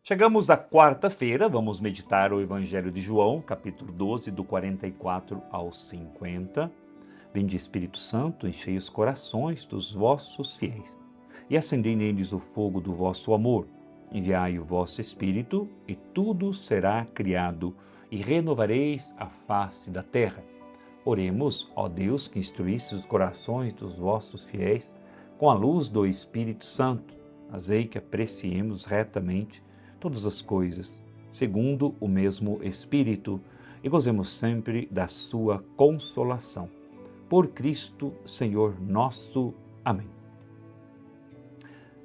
Chegamos à quarta-feira, vamos meditar o Evangelho de João, capítulo 12, do 44 ao 50. Vinde, Espírito Santo, enchei os corações dos vossos fiéis e acendei neles o fogo do vosso amor. Enviai o vosso Espírito e tudo será criado e renovareis a face da terra. Oremos, ó Deus, que instruísse os corações dos vossos fiéis com a luz do Espírito Santo. Fazei que apreciemos retamente todas as coisas, segundo o mesmo Espírito, e gozemos sempre da sua consolação. Por Cristo, Senhor nosso. Amém.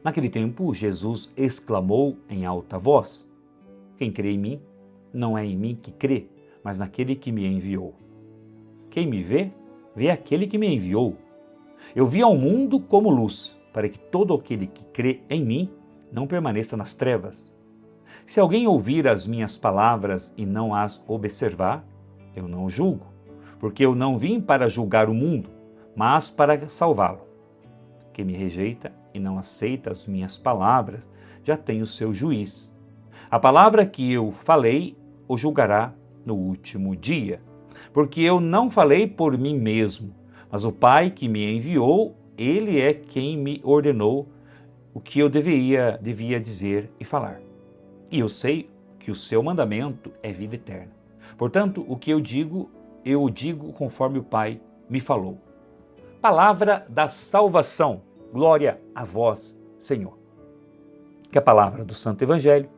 Naquele tempo, Jesus exclamou em alta voz: Quem crê em mim, não é em mim que crê, mas naquele que me enviou. Quem me vê, vê aquele que me enviou. Eu vim ao mundo como luz, para que todo aquele que crê em mim não permaneça nas trevas. Se alguém ouvir as minhas palavras e não as observar, eu não o julgo, porque eu não vim para julgar o mundo, mas para salvá-lo. Quem me rejeita e não aceita as minhas palavras, já tem o seu juiz. A palavra que eu falei o julgará no último dia, porque eu não falei por mim mesmo, mas o Pai que me enviou, ele é quem me ordenou o que eu devia dizer e falar. E eu sei que o seu mandamento é vida eterna. Portanto, o que eu digo conforme o Pai me falou. Palavra da salvação. Glória a vós, Senhor. Que a palavra do Santo Evangelho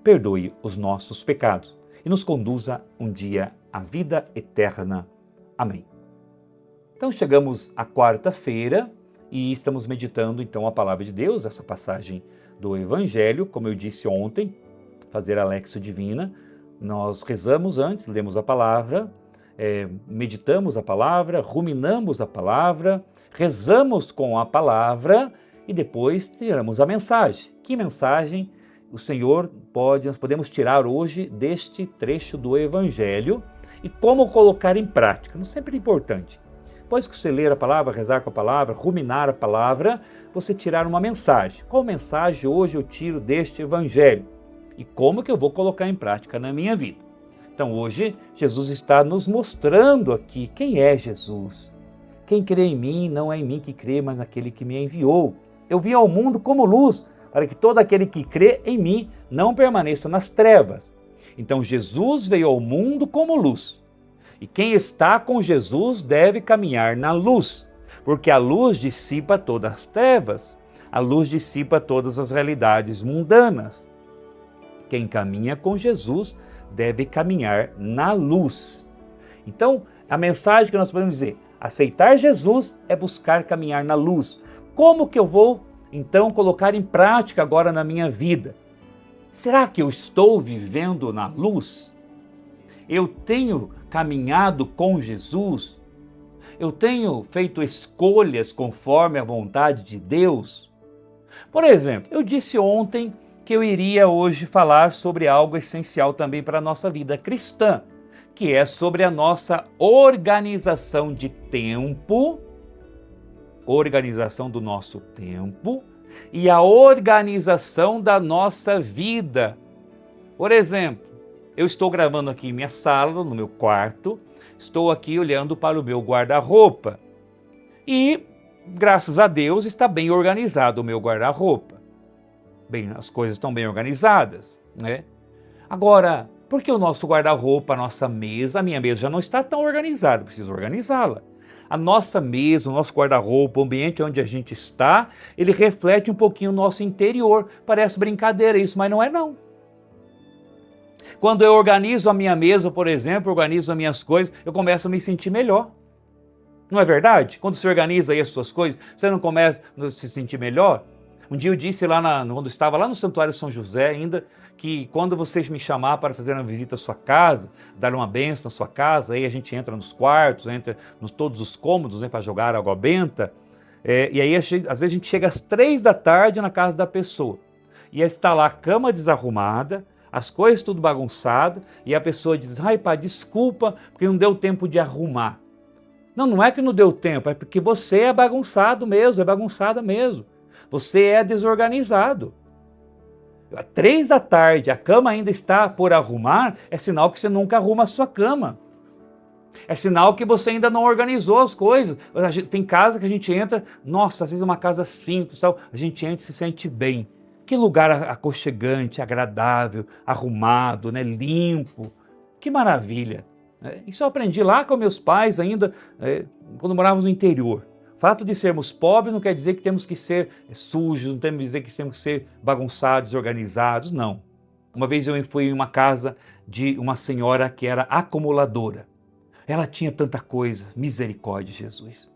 perdoe os nossos pecados e nos conduza um dia à vida eterna. Amém. Então chegamos à quarta-feira e estamos meditando então a palavra de Deus, essa passagem do Evangelho, como eu disse ontem, fazer a Léxio Divina. Nós rezamos antes, lemos a palavra, meditamos a palavra, ruminamos a palavra, rezamos com a palavra e depois tiramos a mensagem. Que mensagem nós podemos tirar hoje deste trecho do Evangelho e como colocar em prática? Não sempre é importante. Depois que você ler a palavra, rezar com a palavra, ruminar a palavra, você tirar uma mensagem. Qual mensagem hoje eu tiro deste Evangelho? E como que eu vou colocar em prática na minha vida? Então hoje Jesus está nos mostrando aqui quem é Jesus. Quem crê em mim não é em mim que crê, mas naquele que me enviou. Eu vim ao mundo como luz, para que todo aquele que crê em mim não permaneça nas trevas. Então Jesus veio ao mundo como luz. E quem está com Jesus deve caminhar na luz, porque a luz dissipa todas as trevas, a luz dissipa todas as realidades mundanas. Quem caminha com Jesus deve caminhar na luz. Então, a mensagem que nós podemos dizer, aceitar Jesus é buscar caminhar na luz. Como que eu vou, então, colocar em prática agora na minha vida? Será que eu estou vivendo na luz? Eu tenho caminhado com Jesus? Eu tenho feito escolhas conforme a vontade de Deus? Por exemplo, eu disse ontem que eu iria hoje falar sobre algo essencial também para a nossa vida cristã, que é sobre a nossa organização de tempo, organização do nosso tempo e a organização da nossa vida. Por exemplo, eu estou gravando aqui em minha sala, no meu quarto, estou aqui olhando para o meu guarda-roupa e, graças a Deus, está bem organizado o meu guarda-roupa. Bem, as coisas estão bem organizadas, né? Agora, por que o nosso guarda-roupa, a minha mesa já não está tão organizada? Preciso organizá-la. A nossa mesa, o nosso guarda-roupa, o ambiente onde a gente está, ele reflete um pouquinho o nosso interior. Parece brincadeira isso, mas não é não. Quando eu organizo a minha mesa, por exemplo, organizo as minhas coisas, eu começo a me sentir melhor. Não é verdade? Quando você organiza aí as suas coisas, você não começa a se sentir melhor? Um dia eu disse quando estava lá no Santuário São José ainda, que quando vocês me chamar para fazer uma visita à sua casa, dar uma bênção à sua casa, aí a gente entra nos quartos, entra nos todos os cômodos, né, para jogar água benta, e aí às vezes a gente chega às 3 da tarde na casa da pessoa, e aí está lá a cama desarrumada, as coisas tudo bagunçado, e a pessoa diz, ai pai, desculpa, porque não deu tempo de arrumar. Não, não é que não deu tempo, é porque você é bagunçado mesmo, é bagunçada mesmo. Você é desorganizado. 3 da tarde, a cama ainda está por arrumar, é sinal que você nunca arruma a sua cama. É sinal que você ainda não organizou as coisas. Tem casa que a gente entra, nossa, às vezes é uma casa simples, tal, a gente entra e se sente bem. Que lugar aconchegante, agradável, arrumado, né, limpo. Que maravilha. Isso eu aprendi lá com meus pais ainda, quando morávamos no interior. O fato de sermos pobres não quer dizer que temos que ser sujos, não temos que dizer que temos que ser bagunçados, desorganizados, não. Uma vez eu fui em uma casa de uma senhora que era acumuladora. Ela tinha tanta coisa, misericórdia, Jesus.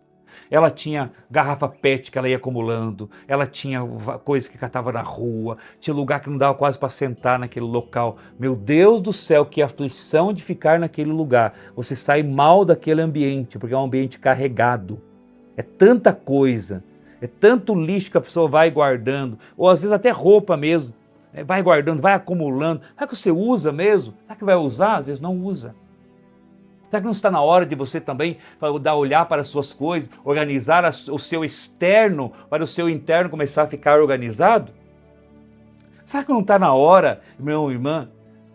Ela tinha garrafa PET que ela ia acumulando, ela tinha coisas que catava na rua, tinha lugar que não dava quase para sentar naquele local. Meu Deus do céu, que aflição de ficar naquele lugar. Você sai mal daquele ambiente, porque é um ambiente carregado. É tanta coisa, é tanto lixo que a pessoa vai guardando, ou às vezes até roupa mesmo. Vai guardando, vai acumulando. Será que você usa mesmo? Será que vai usar? Às vezes não usa. Será que não está na hora de você também olhar para as suas coisas, organizar o seu externo para o seu interno começar a ficar organizado? Será que não está na hora, meu irmão?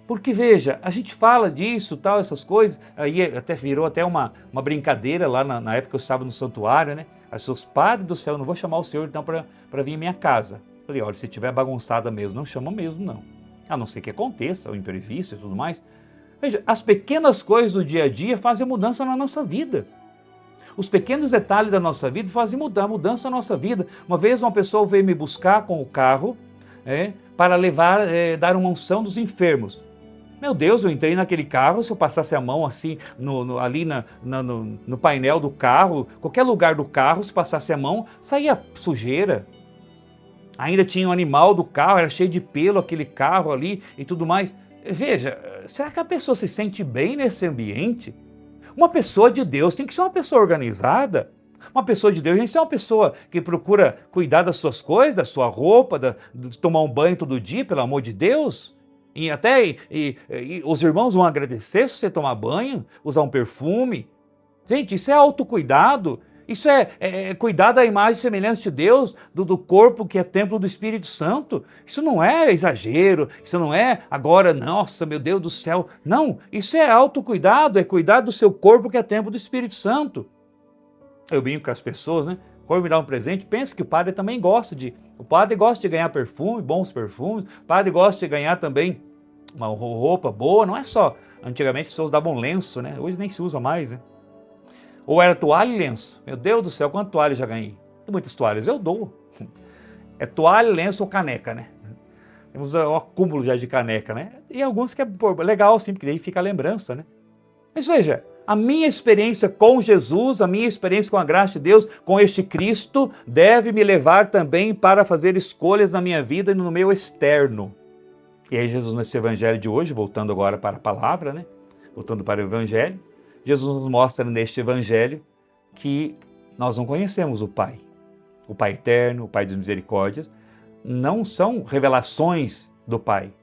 Porque veja, a gente fala disso, tal, essas coisas, aí até virou até uma brincadeira lá na época que eu estava no santuário, né? Os seus padres do céu, não vou chamar o senhor então para vir em minha casa. Falei, olha, se tiver bagunçada mesmo, não chama mesmo não. A não ser que aconteça, o imprevisto e tudo mais. Veja, as pequenas coisas do dia a dia fazem mudança na nossa vida. Os pequenos detalhes da nossa vida fazem mudança na nossa vida. Uma vez uma pessoa veio me buscar com o carro para dar uma unção dos enfermos. Meu Deus, eu entrei naquele carro, se eu passasse a mão assim ali no painel do carro, qualquer lugar do carro, se passasse a mão, saía sujeira. Ainda tinha um animal do carro, era cheio de pelo aquele carro ali e tudo mais. Veja, será que a pessoa se sente bem nesse ambiente? Uma pessoa de Deus tem que ser uma pessoa organizada. Uma pessoa de Deus tem que ser uma pessoa que procura cuidar das suas coisas, da sua roupa, de tomar um banho todo dia, pelo amor de Deus. E os irmãos vão agradecer se você tomar banho, usar um perfume. Gente, isso é autocuidado. Isso é cuidar da imagem e semelhança de Deus, do corpo que é templo do Espírito Santo. Isso não é exagero, isso não é agora, nossa, meu Deus do céu. Não, isso é autocuidado, é cuidar do seu corpo que é templo do Espírito Santo. Eu brinco com as pessoas, né? Quando me dá um presente, pensa que o padre também gosta o padre gosta de ganhar perfume, bons perfumes, o padre gosta de ganhar também uma roupa boa, não é só, antigamente as pessoas davam lenço, né? Hoje nem se usa mais, né? Ou era toalha e lenço. Meu Deus do céu, quantas toalhas já ganhei? Tem muitas toalhas, eu dou. É toalha, lenço ou caneca, né? Temos um acúmulo já de caneca, né? E alguns que é legal, sim, porque aí fica a lembrança, né? Mas veja, a minha experiência com Jesus, a minha experiência com a graça de Deus, com este Cristo, deve me levar também para fazer escolhas na minha vida e no meu externo. E aí Jesus, nesse evangelho de hoje, voltando agora para a palavra, né? Voltando para o evangelho, Jesus nos mostra neste evangelho que nós não conhecemos o Pai eterno, o Pai das misericórdias. Não são revelações do Pai,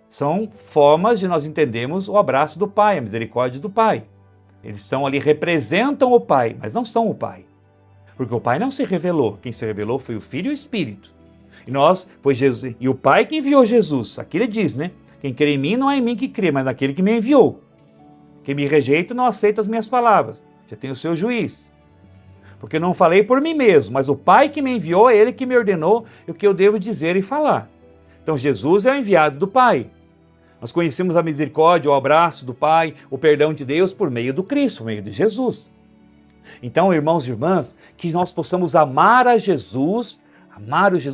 são formas de nós entendermos o abraço do Pai, a misericórdia do Pai. Eles estão ali, representam o Pai, mas não são o Pai, porque o Pai não se revelou, quem se revelou foi o Filho e o Espírito. Foi Jesus, e o Pai que enviou Jesus. Aqui ele diz, né? Quem crê em mim não é em mim que crê, mas naquele que me enviou. Quem me rejeita não aceita as minhas palavras. Já tem o seu juiz. Porque eu não falei por mim mesmo, mas o Pai que me enviou é Ele que me ordenou o que eu devo dizer e falar. Então Jesus é o enviado do Pai. Nós conhecemos a misericórdia, o abraço do Pai, o perdão de Deus por meio do Cristo, por meio de Jesus. Então, irmãos e irmãs, que nós possamos amar o Jesus,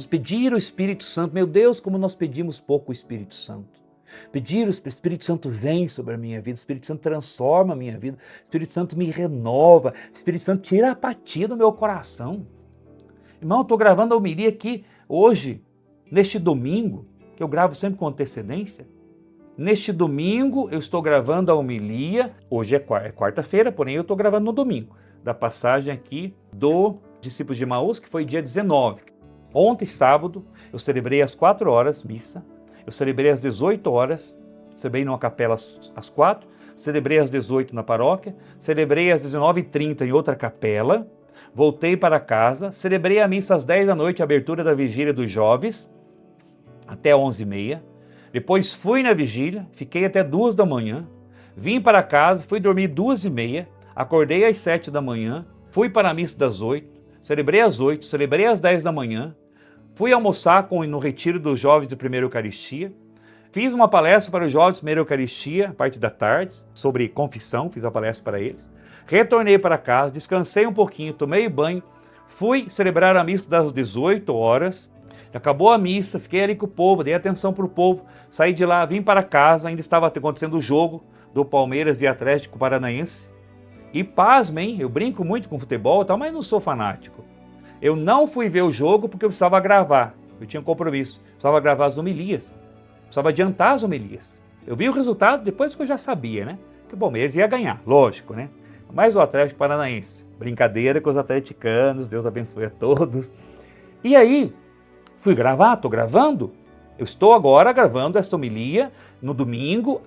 pedir o Espírito Santo. Meu Deus, como nós pedimos pouco o Espírito Santo. Pedir o Espírito Santo vem sobre a minha vida, o Espírito Santo transforma a minha vida, o Espírito Santo me renova, o Espírito Santo tira a apatia do meu coração. Irmão, eu estou gravando a homilia aqui hoje, neste domingo, que eu gravo sempre com antecedência. Neste domingo eu estou gravando a homilia, hoje é quarta-feira, porém eu estou gravando no domingo, da passagem aqui do discípulo de Emaús, que foi dia 19. Ontem, sábado, eu celebrei às 4 horas missa. Eu celebrei às 18 horas, celebrei numa capela às 4, celebrei às 18 na paróquia, celebrei às 19h30 em outra capela, voltei para casa, celebrei a missa às 10 da noite, a abertura da vigília dos jovens, até 11h30. Depois fui na vigília, fiquei até 2 da manhã. Vim para casa, fui dormir 2h30, acordei às 7 da manhã, fui para a missa das 8, celebrei às 8, celebrei às 10 da manhã, fui almoçar no retiro dos jovens de primeira Eucaristia, fiz uma palestra para os jovens de primeira Eucaristia, a parte da tarde, sobre confissão, fiz a palestra para eles, retornei para casa, descansei um pouquinho, tomei banho, fui celebrar a missa das 18 horas, acabou a missa, fiquei ali com o povo, dei atenção para o povo, saí de lá, vim para casa, ainda estava acontecendo o jogo do Palmeiras e Atlético Paranaense. E pasmem, eu brinco muito com futebol e tal, mas não sou fanático. Eu não fui ver o jogo porque eu precisava gravar, eu tinha um compromisso, precisava gravar as homilias, precisava adiantar as homilias. Eu vi o resultado depois que eu já sabia, né? Que o Palmeiras ia ganhar, lógico, né? Mas o Atlético Paranaense, brincadeira com os atleticanos, Deus abençoe a todos. E aí, fui gravar, estou gravando, eu estou agora gravando esta homilia no domingo,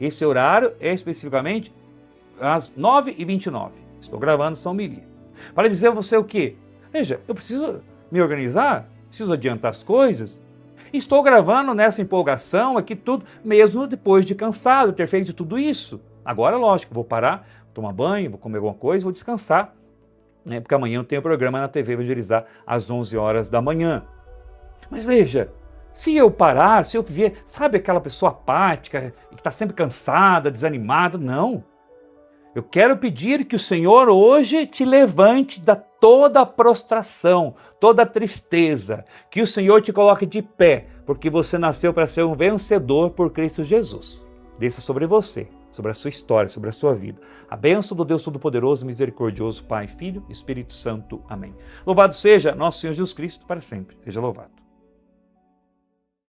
esse horário é especificamente às 9h29. Estou gravando essa homilia. Para dizer a você o quê? Veja, eu preciso me organizar, preciso adiantar as coisas. Estou gravando nessa empolgação aqui tudo, mesmo depois de cansado, ter feito tudo isso. Agora, lógico, vou parar, tomar banho, vou comer alguma coisa, vou descansar, né? Porque amanhã eu tenho um programa na TV Evangelizar às 11 horas da manhã. Mas veja, se eu parar, se eu viver, sabe aquela pessoa apática, que está sempre cansada, desanimada? Não. Eu quero pedir que o Senhor hoje te levante da toda a prostração, toda a tristeza, que o Senhor te coloque de pé, porque você nasceu para ser um vencedor por Cristo Jesus. Desça sobre você, sobre a sua história, sobre a sua vida. A bênção do Deus Todo-Poderoso, Misericordioso, Pai, Filho e Espírito Santo. Amém. Louvado seja nosso Senhor Jesus Cristo para sempre. Seja louvado.